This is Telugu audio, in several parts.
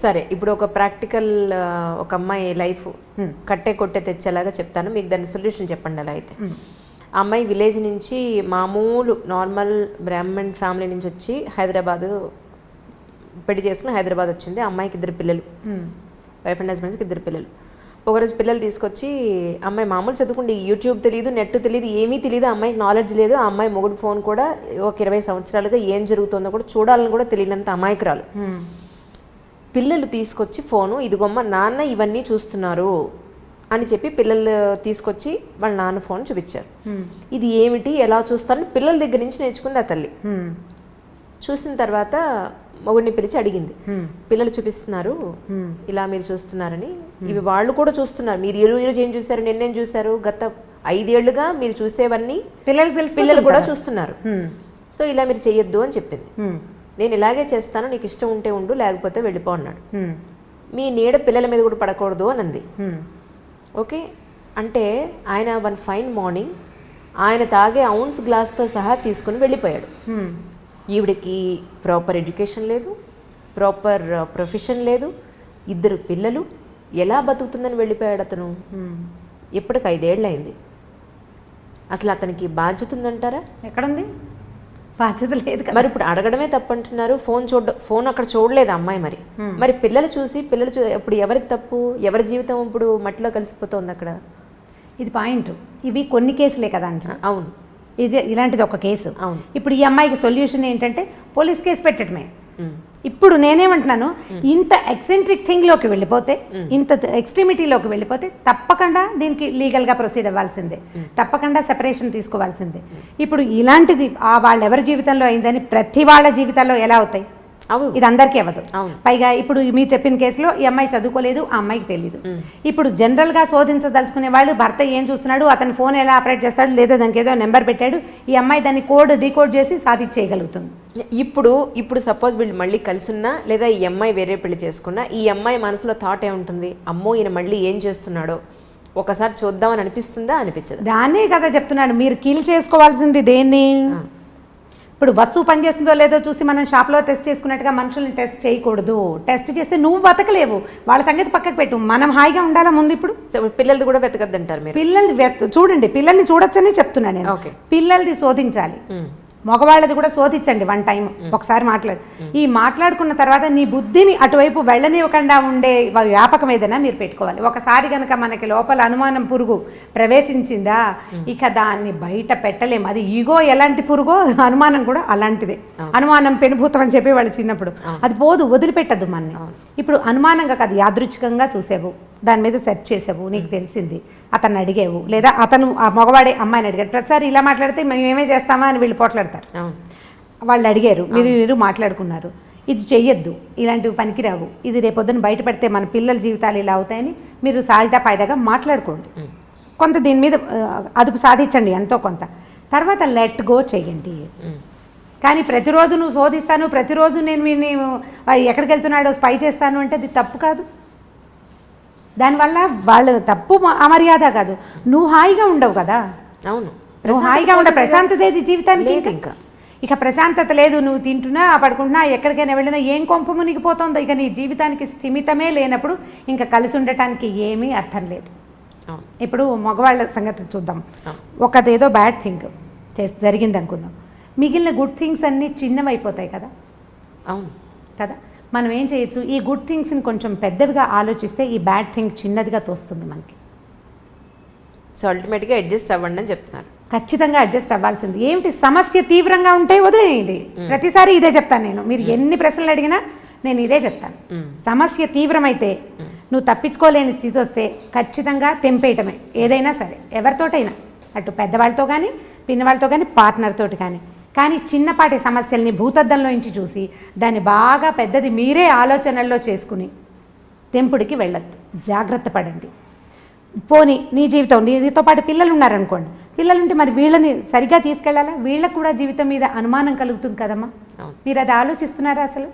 సరే, ఇప్పుడు ఒక ప్రాక్టికల్ ఒక అమ్మాయి లైఫ్ కట్టే కొట్టే తెచ్చేలాగా చెప్తాను, మీకు దాని సొల్యూషన్ చెప్పండి. అలా అయితే అమ్మాయి విలేజ్ నుంచి మామూలు నార్మల్ బ్రాహ్మణ్ ఫ్యామిలీ నుంచి వచ్చి హైదరాబాదు పెళ్లి చేసుకుని హైదరాబాద్ వచ్చింది. అమ్మాయికి 2 పిల్లలు, వైఫ్ అండ్ హస్బెండ్స్కి 2 పిల్లలు. ఒకరోజు పిల్లలు తీసుకొచ్చి అమ్మాయి మామూలు చదువుకుంటే యూట్యూబ్ తెలియదు, నెట్ తెలియదు, ఏమీ తెలియదు, అమ్మాయికి నాలెడ్జ్ లేదు. ఆ అమ్మాయి మొగుడు ఫోన్ కూడా ఒక 20 సంవత్సరాలుగా ఏం జరుగుతుందో కూడా చూడాలని కూడా తెలియనంత అమాయకురాలు. పిల్లలు తీసుకొచ్చి ఫోను, ఇదిగొమ్మ నాన్న ఇవన్నీ చూస్తున్నారు అని చెప్పి పిల్లలు తీసుకొచ్చి వాళ్ళ నాన్న ఫోన్ చూపించారు. ఇది ఏమిటి, ఎలా చూస్తారని పిల్లల దగ్గర నుంచి నేర్చుకుంది ఆ తల్లి. చూసిన తర్వాత మొగుడిని పిలిచి అడిగింది, పిల్లలు చూపిస్తున్నారు ఇలా మీరు చూస్తున్నారని, ఇవి వాళ్ళు కూడా చూస్తున్నారు, మీరు ఈరోజు ఏం చూసారు, నిన్నేం చూసారు, గత 5 ఏళ్లుగా మీరు చూసేవన్నీ పిల్లలు కూడా చూస్తున్నారు, సో ఇలా మీరు చెయ్యొద్దు అని చెప్పింది. నేను ఇలాగే చేస్తాను, నీకు ఇష్టం ఉంటే ఉండు, లేకపోతే వెళ్ళిపో అన్నాడు. మీ నీడ పిల్లల మీద కూడా పడకూడదు అని అంది. ఓకే అంటే ఆయన వన్ ఫైన్ మార్నింగ్ ఆయన తాగే ఔన్స్ గ్లాస్తో సహా తీసుకుని వెళ్ళిపోయాడు. ఈవిడికి ప్రాపర్ ఎడ్యుకేషన్ లేదు, ప్రాపర్ ప్రొఫెషన్ లేదు, 2 పిల్లలు, ఎలా బతుకుతుందని వెళ్ళిపోయాడు అతను. ఇప్పటికి 5 ఏళ్ళు అయింది. అసలు అతనికి బాధ్యత ఉందంటారా? ఎక్కడుంది బాధ్యత? లేదు కదా. మరి ఇప్పుడు అడగడమే తప్పంటున్నారు. ఫోన్ అక్కడ చూడలేదు అమ్మాయి. మరి పిల్లలు చూసి ఇప్పుడు ఎవరికి తప్పు, ఎవరి జీవితం ఇప్పుడు మట్టిలో కలిసిపోతుంది అక్కడ. ఇది పాయింట్. ఇవి కొన్ని కేసులే కదా అంటున్నా. అవును, ఇది ఇలాంటిది ఒక కేసు. అవును. ఇప్పుడు ఈ అమ్మాయికి సొల్యూషన్ ఏంటంటే పోలీస్ కేసు పెట్టడమే. ఇప్పుడు నేనేమంటున్నాను, ఇంత ఎక్సెంట్రిక్ థింగ్లోకి వెళ్ళిపోతే, ఇంత ఎక్స్ట్రీమిటీలోకి వెళ్ళిపోతే తప్పకుండా దీనికి లీగల్గా ప్రొసీడ్ అవ్వాల్సిందే, తప్పకుండా సెపరేషన్ తీసుకోవాల్సిందే. ఇప్పుడు ఇలాంటిది వాళ్ళ ఎవరి జీవితంలో అయిందని ప్రతి వాళ్ళ జీవితాల్లో ఎలా అవుతాయి? ఇది అందరికీ అవ్వదు. పైగా ఇప్పుడు మీరు చెప్పిన కేసులో ఈ అమ్మాయి చదువుకోలేదు, ఆ అమ్మాయికి తెలియదు. ఇప్పుడు జనరల్గా శోధించదలుచుకునే వాళ్ళు భర్త ఏం చూస్తున్నాడు, అతని ఫోన్ ఎలా ఆపరేట్ చేస్తాడు, లేదా దానికి ఏదో నెంబర్ పెట్టాడు, ఈ అమ్మాయి దాన్ని డీకోడ్ చేసి సాధించేయగలుగుతుంది. ఇప్పుడు సపోజ్ వీళ్ళు మళ్ళీ కలిసిన్నా, లేదా ఈ అమ్మాయి వేరే పెళ్లి చేసుకున్నా, ఈ అమ్మాయి మనసులో థాట్ ఏముంటుంది, అమ్మో ఈయన మళ్ళీ ఏం చేస్తున్నాడో ఒకసారి చూద్దామని అనిపిస్తుందా, అనిపించదు? దాన్నే కదా చెప్తున్నాడు, మీరు కీల్ చేసుకోవాల్సింది దేన్ని. ఇప్పుడు వస్తువు పనిచేస్తుందో లేదో చూసి మనం షాప్లో టెస్ట్ చేసుకున్నట్టుగా మనుషుల్ని టెస్ట్ చేయకూడదు. టెస్ట్ చేస్తే నువ్వు బతకలేవు, వాళ్ళ సంగతి పక్కకు పెట్టు, మనం హాయిగా ఉండాలా ముందు. ఇప్పుడు పిల్లలది కూడా వెతకద్దంటారు మీరు? పిల్లల్ని చూడండి, పిల్లల్ని చూడొచ్చని చెప్తున్నాను నేను. పిల్లలది శోధించాలి, మగవాళ్ళది కూడా శోధించండి 1 టైం ఒకసారి ఈ మాట్లాడుకున్న తర్వాత నీ బుద్ధిని అటువైపు వెళ్ళనివ్వకుండా ఉండే వ్యాపకం ఏదైనా మీరు పెట్టుకోవాలి. ఒకసారి కనుక మనకి లోపల అనుమానం పురుగు ప్రవేశించిందా, ఇక దాన్ని బయట పెట్టలేము. అది ఈగో ఎలాంటి పురుగో అనుమానం కూడా అలాంటిదే. అనుమానం పెనుభూతం అని చెప్పి వాళ్ళు చిన్నప్పుడు, అది పోదు, వదిలిపెట్టద్దు మనని. ఇప్పుడు అనుమానంగా కాదు, యాదృచ్ఛికంగా చూసేవు, దాని మీద సెర్చ్ చేసావు, నీకు తెలిసింది, అతన్ని అడిగేవు, లేదా అతను ఆ మగవాడే అమ్మాయిని అడిగాడు. ప్రతిసారి ఇలా మాట్లాడితే మేము ఏమే చేస్తామా అని వీళ్ళు పోట్లాడతారు. వాళ్ళు అడిగారు, మీరు మాట్లాడుకున్నారు, ఇది చెయ్యొద్దు, ఇలాంటివి పనికిరావు, ఇది రేపొద్దున బయట పెడితే మన పిల్లల జీవితాలు ఇలా అవుతాయని మీరు సాయిదా పాయిదాగా మాట్లాడుకోండి. కొంత దీని మీద అదుపు సాధించండి ఎంతో కొంత, తర్వాత లెట్ గో చెయ్యండి. కానీ ప్రతిరోజు నువ్వు శోధిస్తాను, ప్రతిరోజు నేను ఎక్కడికి వెళ్తున్నాడో స్పై చేస్తాను అంటే అది తప్పు కాదు. దానివల్ల వాళ్ళు తప్పు అమర్యాద కాదు, నువ్వు హాయిగా ఉండవు కదా. అవును, నువ్వు హాయిగా ఉండ, ప్రశాంతత ఏది జీవితానికి? ఇక ప్రశాంతత లేదు, నువ్వు తింటున్నా పడుకుంటున్నా ఎక్కడికైనా వెళ్ళినా ఏం కొంప మునిగిపోతుందో, ఇక నీ జీవితానికి స్థిమితమే లేనప్పుడు ఇంకా కలిసి ఉండటానికి ఏమీ అర్థం లేదు. ఇప్పుడు మగవాళ్ళ సంగతి చూద్దాం. ఒకదేదో బ్యాడ్ థింగ్ జరిగింది అనుకుందాం, మిగిలిన గుడ్ థింగ్స్ అన్నీ చిన్నవైపోతాయి కదా. అవును కదా, మనం ఏం చేయొచ్చు, ఈ గుడ్ థింగ్స్ని కొంచెం పెద్దవిగా ఆలోచిస్తే ఈ బ్యాడ్ థింగ్ చిన్నదిగా తోస్తుంది మనకి. సో అల్టిమేట్గా అడ్జస్ట్ అవ్వండి అని చెప్తున్నారు. ఖచ్చితంగా అడ్జస్ట్ అవ్వాల్సింది. ఏమిటి సమస్య తీవ్రంగా ఉంటే వదిలేయండి. ప్రతిసారి ఇదే చెప్తాను నేను, మీరు ఎన్ని ప్రశ్నలు అడిగినా నేను ఇదే చెప్తాను. సమస్య తీవ్రమైతే, నువ్వు తప్పించుకోలేని స్థితి వస్తే ఖచ్చితంగా తెంపేయటమే, ఏదైనా సరే, ఎవరితోటైనా, అటు పెద్దవాళ్ళతో కానీ, పిన్నవాళ్ళతో కానీ, పార్ట్నర్తో కానీ చిన్నపాటి సమస్యల్ని భూతద్దంలో నుంచి చూసి దాన్ని బాగా పెద్దది మీరే ఆలోచనల్లో చేసుకుని తెంపుడికి వెళ్ళొద్దు. జాగ్రత్త పడండి. పోనీ నీ జీవితం, నీతో పాటు పిల్లలు ఉన్నారనుకోండి, పిల్లలుంటే మరి వీళ్ళని సరిగ్గా తీసుకెళ్ళాలా? వీళ్ళకు కూడా జీవితం మీద అనుమానం కలుగుతుంది కదమ్మా. మీరు అది ఆలోచిస్తున్నారా అసలు?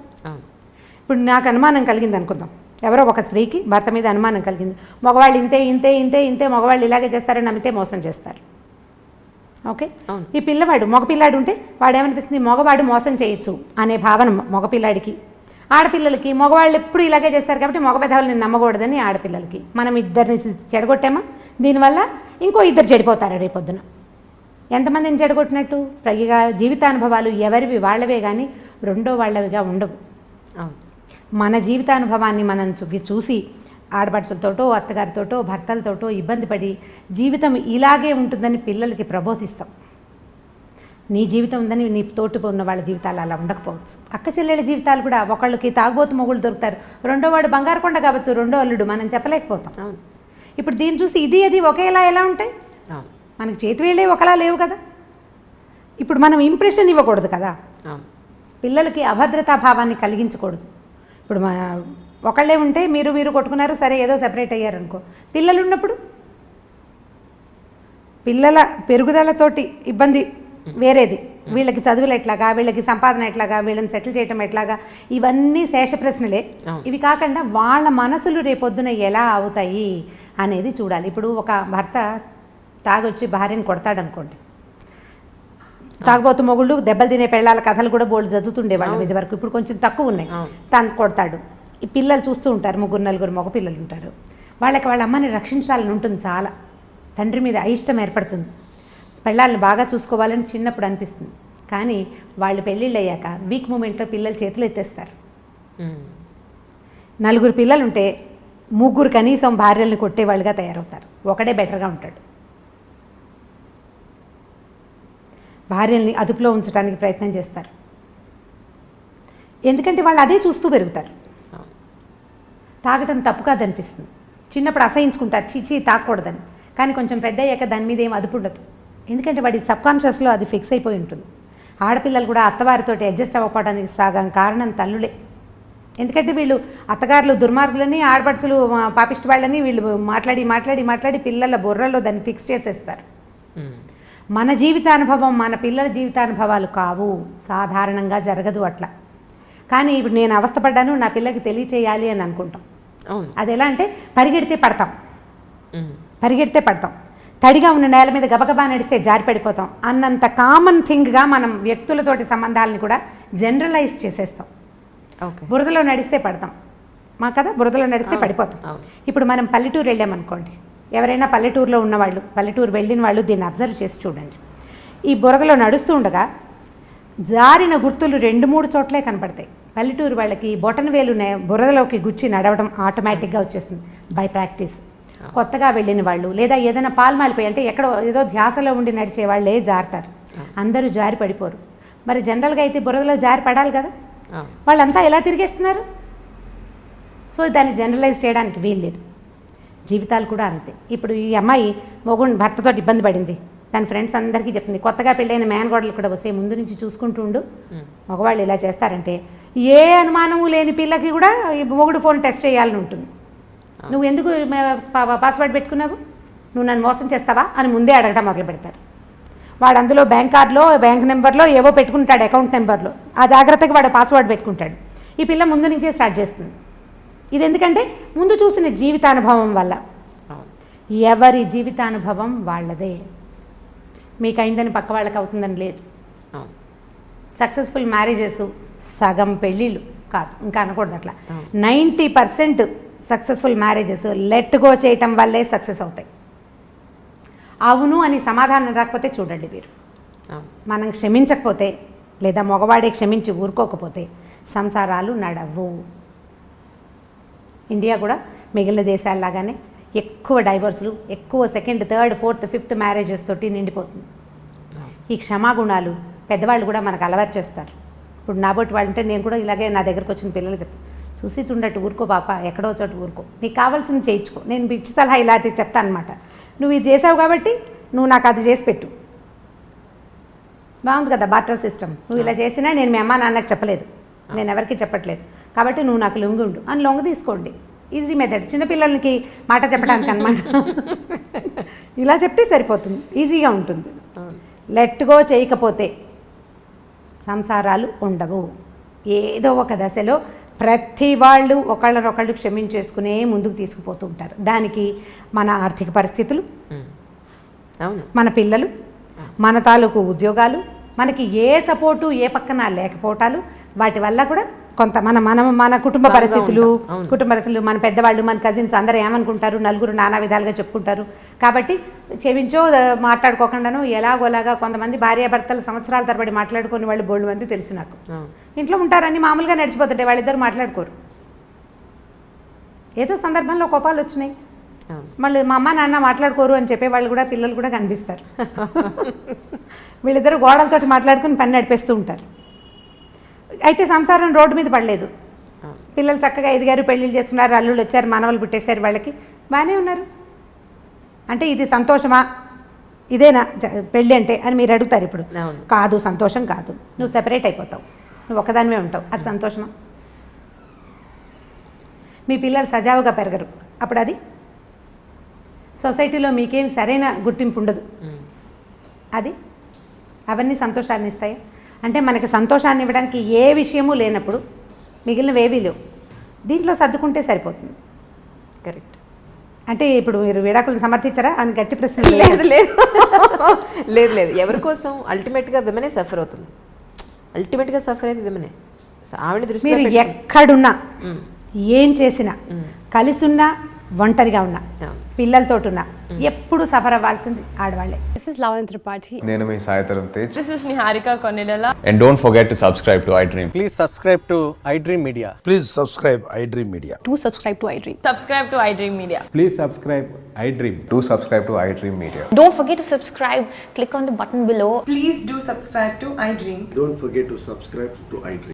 ఇప్పుడు నాకు అనుమానం కలిగింది అనుకుందాం, ఎవరో ఒక స్త్రీకి భర్త మీద అనుమానం కలిగింది, మగవాళ్ళు ఇంతే ఇంతే ఇంతే ఇంతే, మగవాళ్ళు ఇలాగే చేస్తారని నమ్మితే మోసం చేస్తారు. ఓకే, ఈ పిల్లవాడు మగపిల్లాడు ఉంటే వాడేమనిపిస్తుంది, మగవాడు మోసం చేయొచ్చు అనే భావన మగపిల్లాడికి. ఆడపిల్లలకి మగవాళ్ళు ఎప్పుడు ఇలాగే చేస్తారు కాబట్టి మగ పెదవులు నేను నమ్మకూడదని ఆడపిల్లలకి. మనం ఇద్దరిని చెడగొట్టామా, దీనివల్ల ఇంకో ఇద్దరు చెడిపోతారు రేపొద్దున. ఎంతమందిని చెడగొట్టినట్టు? ప్రగిగా జీవితానుభవాలు ఎవరివి వాళ్ళవే కానీ రెండో వాళ్ళవిగా ఉండవు. మన జీవితానుభవాన్ని మనం చూసి ఆడపడుచులతోటో అత్తగారితోటో భర్తలతోటో ఇబ్బంది పడి జీవితం ఇలాగే ఉంటుందని పిల్లలకి ప్రబోధిస్తాం. నీ జీవితం ఉందని నీ తోటి ఉన్న వాళ్ళ జీవితాలు అలా ఉండకపోవచ్చు. అక్క చెల్లెళ్ళ జీవితాలు కూడా, ఒకళ్ళకి తాగుబోతు మొగుళ్ళు దొరుకుతారు, రెండో వాడు బంగారు కొండ కావచ్చు, రెండో అల్లుడు, మనం చెప్పలేకపోతాం. ఇప్పుడు దీన్ని చూసి ఇది అది ఒకేలా ఎలా ఉంటాయి? మనకి చేతి వేళ్ళే ఒకలా లేవు కదా. ఇప్పుడు మనం ఇంప్రెషన్ ఇవ్వకూడదు కదా, పిల్లలకి అభద్రతా భావాన్ని కలిగించకూడదు. ఇప్పుడు ఒకళ్ళే ఉంటే మీరు కొట్టుకున్నారు, సరే ఏదో సెపరేట్ అయ్యారు అనుకో. పిల్లలు ఉన్నప్పుడు పిల్లల పెరుగుదలతోటి ఇబ్బంది వేరేది. వీళ్ళకి చదువులు ఎట్లాగా, వీళ్ళకి సంపాదన ఎట్లాగా, వీళ్ళని సెటిల్ చేయటం ఎట్లాగా, ఇవన్నీ శేష ప్రశ్నలే. ఇవి కాకుండా వాళ్ళ మనసులు రేపొద్దున ఎలా అవుతాయి అనేది చూడాలి. ఇప్పుడు ఒక భర్త తాగొచ్చి భార్యని కొడతాడనుకోండి, తాగబోతు మొగుళ్ళు దెబ్బలు తినే పెళ్ళాల కథలు కూడా బోల్డ్ చదువుతుండేవాళ్ళం ఇది వరకు, ఇప్పుడు కొంచెం తక్కువ ఉన్నాయి. తను కొడతాడు, ఈ పిల్లలు చూస్తూ ఉంటారు, 3-4 మగ పిల్లలు ఉంటారు. వాళ్ళకి వాళ్ళ అమ్మని రక్షించాలని ఉంటుంది చాలా, తండ్రి మీద అయిష్టం ఏర్పడుతుంది, పెళ్ళాలను బాగా చూసుకోవాలని చిన్నప్పుడు అనిపిస్తుంది. కానీ వాళ్ళు పెళ్ళిళ్ళు అయ్యాక వీక్ మూమెంట్లో పిల్లలు చేతులు ఎత్తేస్తారు. 4 పిల్లలు ఉంటే 3 కనీసం భార్యల్ని కొట్టేవాళ్ళుగా తయారవుతారు, ఒకడే బెటర్గా ఉంటాడు. భార్యల్ని అదుపులో ఉంచడానికి ప్రయత్నం చేస్తారు, ఎందుకంటే వాళ్ళు అదే చూస్తూ పెరుగుతారు. తాగటం తప్పు కాదనిపిస్తుంది, చిన్నప్పుడు అసహించుకుంటారు, చీచీ తాగకూడదని. కానీ కొంచెం పెద్ద అయ్యాక దాని మీద ఏం అదుపు ఉండదు, ఎందుకంటే వాడి సబ్కాన్షియస్లో అది ఫిక్స్ అయిపోయి ఉంటుంది. ఆడపిల్లలు కూడా అత్తవారితో అడ్జస్ట్ అవ్వకపోవడానికి సగం కారణం తల్లులే. ఎందుకంటే వీళ్ళు అత్తగారులు దుర్మార్గులని, ఆడపడుచులు పాపిష్టి వాళ్ళని వీళ్ళు మాట్లాడి మాట్లాడి మాట్లాడి పిల్లల బుర్రలో దాన్ని ఫిక్స్ చేసేస్తారు. మన జీవితానుభవం మన పిల్లల జీవితానుభవాలు కావు, సాధారణంగా జరగదు అట్లా. కానీ ఇప్పుడు నేను అవస్థపడ్డాను, నా పిల్లకి తెలియచేయాలి అని అనుకుంటాం. అది ఎలా అంటే పరిగెడితే పడతాం, తడిగా ఉన్న నేల మీద గబగబా నడిస్తే జారి పడిపోతాం అన్నంత కామన్ థింగ్గా మనం వ్యక్తులతోటి సంబంధాలను కూడా జనరలైజ్ చేసేస్తాం. బురదలో నడిస్తే పడతాం మా కదా, బురదలో నడిస్తే పడిపోతాం. ఇప్పుడు మనం పల్లెటూరు వెళ్ళామనుకోండి, ఎవరైనా పల్లెటూరులో ఉన్నవాళ్ళు, పల్లెటూరు వెళ్ళిన వాళ్ళు దీన్ని అబ్జర్వ్ చేసి చూడండి. ఈ బురదలో నడుస్తూ ఉండగా జారిన గుర్తులు 2-3 చోట్లే కనపడతాయి. పల్లెటూరు వాళ్ళకి బొటన వేలు బురదలోకి గుచ్చి నడవడం ఆటోమేటిక్గా వచ్చేస్తుంది బై ప్రాక్టీస్. కొత్తగా వెళ్ళిన వాళ్ళు లేదా ఏదైనా పాల్మాలిపోయి అంటే ఎక్కడో ఏదో ధ్యాసలో ఉండి నడిచే వాళ్ళే జారుతారు, అందరూ జారి పడిపోరు. మరి జనరల్గా అయితే బురదలో జారి పడాలి కదా, వాళ్ళంతా ఎలా తిరిగేస్తున్నారు? సో దాన్ని జనరలైజ్ చేయడానికి వీల్లేదు. జీవితాలు కూడా అంతే. ఇప్పుడు ఈ అమ్మాయి భర్తతో ఇబ్బంది పడింది, తన ఫ్రెండ్స్ అందరికీ చెప్తుంది, కొత్తగా పెళ్ళైన మేనగోడలు కూడా వస్తే ముందు నుంచి చూసుకుంటూ ఉండు, మగవాళ్ళు ఇలా చేస్తారంటే ఏ అనుమానము లేని పిల్లకి కూడా ఈ మొగుడు ఫోన్ టెస్ట్ చేయాలని ఉంటుంది. నువ్వు ఎందుకు పాస్వర్డ్ పెట్టుకున్నావు, నువ్వు నన్ను మోసం చేస్తావా అని ముందే అడగటం మొదలు పెడతారు. వాడు అందులో బ్యాంక్ కార్డులో బ్యాంక్ నెంబర్లో ఏవో పెట్టుకుంటాడు, అకౌంట్ నెంబర్లో, ఆ జాగ్రత్తగా వాడు పాస్వర్డ్ పెట్టుకుంటాడు. ఈ పిల్ల ముందు నుంచే స్టార్ట్ చేస్తుంది. ఇది ఎందుకంటే ముందు చూసిన జీవితానుభవం వల్ల. ఎవరి జీవితానుభవం వాళ్ళదే, మీకు అయిందని పక్క వాళ్ళకి అవుతుందని లేదు. సక్సెస్ఫుల్ మ్యారేజెస్ సగం పెళ్ళిళ్ళు కాదు, ఇంకా అనకూడదు అట్లా. 90% సక్సెస్ఫుల్ మ్యారేజెస్ లెట్ గో చేయటం వల్లే సక్సెస్ అవుతాయి. అవును అని సమాధానం రాకపోతే చూడండి మీరు, మనం క్షమించకపోతే లేదా మగవాడే క్షమించి ఊరుకోకపోతే సంసారాలు నడవు. ఇండియా కూడా మిగిలిన దేశాల్లాగానే ఎక్కువ డైవర్సులు, ఎక్కువ 2nd, 3rd, 4th, 5th marriages తోటి నిండిపోతుంది. ఈ క్షమాగుణాలు పెద్దవాళ్ళు కూడా మనకు అలవాటు చేస్తారు. ఇప్పుడు నాబోటి వాళ్ళు ఉంటే నేను కూడా ఇలాగే నా దగ్గరకు వచ్చిన పిల్లలకి చెప్తాను, చూసి చూడట్టు ఊరుకో పాప, ఎక్కడో చోట ఊరుకో, నీకు కావాల్సింది చేయించుకో. నేను పిచ్చి సలహా ఇలాంటివి చెప్తాను అనమాట. నువ్వు ఇది చేసావు కాబట్టి నువ్వు నాకు అది చేసి పెట్టు, బాగుంది కదా బార్టర్ సిస్టమ్. నువ్వు ఇలా చేసినా నేను మీ అమ్మ నాన్నకి చెప్పలేదు, నేను ఎవరికి చెప్పట్లేదు, కాబట్టి నువ్వు నాకు లొంగుండు అని లొంగ తీసుకోండి. ఈజీ మెథడ్, చిన్నపిల్లలకి మాట చెప్పడానికి అనమాట. ఇలా చెప్తే సరిపోతుంది, ఈజీగా ఉంటుంది. లెట్ గో చేయకపోతే సంసారాలు ఉండవు. ఏదో ఒక దశలో ప్రతి వాళ్ళు ఒకళ్ళనొకళ్ళు క్షమించేసుకునే ముందుకు తీసుకుపోతూ ఉంటారు. దానికి మన ఆర్థిక పరిస్థితులు, మన పిల్లలు, మన తాలూకు ఉద్యోగాలు, మనకి ఏ సపోర్టు ఏ పక్కన లేకపోవటాలు, వాటి వల్ల కూడా కొంత మన కుటుంబ పరిస్థితులు మన పెద్దవాళ్ళు, మన కజిన్స్ అందరూ ఏమనుకుంటారు, నలుగురు నానా విధాలుగా చెప్పుకుంటారు. కాబట్టి క్షమించో మాట్లాడుకోకుండాను ఎలాగోలాగా కొంతమంది భార్యాభర్తలు సంవత్సరాల తరబడి మాట్లాడుకుని వాళ్ళు బోల్డ్ మంది తెలుసు నాకు. ఇంట్లో ఉంటారని మామూలుగా నడిచిపోతుంటాయి, వాళ్ళిద్దరు మాట్లాడుకోరు. ఏదో సందర్భంలో కోపాలు వచ్చినాయి, మళ్ళీ మా అమ్మ నాన్న మాట్లాడుకోరు అని చెప్పే వాళ్ళు కూడా పిల్లలు కూడా కనిపిస్తారు. వీళ్ళిద్దరు గోడలతోటి మాట్లాడుకుని పని నడిపేస్తూ ఉంటారు. అయితే సంసారం రోడ్డు మీద పడలేదు, పిల్లలు చక్కగా ఎదిగారు, పెళ్ళిళ్ళు చేసుకున్నారు, అల్లుళ్ళు వచ్చారు, మనవలు పుట్టేశారు, వాళ్ళకి బాగానే ఉన్నారు. అంటే ఇది సంతోషమా, ఇదేనా పెళ్ళి అంటే అని మీరు అడుగుతారు. ఇప్పుడు కాదు, సంతోషం కాదు, నువ్వు సెపరేట్ అయిపోతావు, నువ్వు ఒకదానివే ఉంటావు, అది సంతోషమా? మీ పిల్లలు సజావుగా పెరగరు, అప్పుడు అది సొసైటీలో మీకేం సరైన గుర్తింపు ఉండదు. అది అవన్నీ సంతోషాన్ని ఇస్తాయి. అంటే మనకి సంతోషాన్ని ఇవ్వడానికి ఏ విషయమూ లేనప్పుడు మిగిలినవేవీ లేవు, దీంట్లో సర్దుకుంటే సరిపోతుంది. కరెక్ట్. అంటే ఇప్పుడు మీరు విడాకులను సమర్థించారా అని గట్టి ప్రశ్న. లేదు లేదు లేదు లేదు ఎవరి కోసం అల్టిమేట్గా విమెనే సఫర్ అవుతుంది. అల్టిమేట్గా సఫర్ అయ్యేది విమెనే. ఆవిడ దృష్టి మీరు ఎక్కడున్నా ఏం చేసినా, కలిసున్నా ఒంటరిగా ఉన్నా, పిల్లలతోటి ఉన్నా, ఎప్పుడు సఫర్ అవ్వాల్సింది ఆడవాళ్ళే. This is Lavin Tripathi. నేను మీ Sai Dharam Tej. This is Niharika Konidala. And don't forget to subscribe to iDream. Please subscribe to iDream Media. Please subscribe iDream Media. Do subscribe to iDream. Subscribe to iDream Media. Please subscribe iDream. Do subscribe to iDream Media. Don't forget to subscribe. Click on the button below. Please do subscribe to iDream. Don't forget to subscribe to iDream.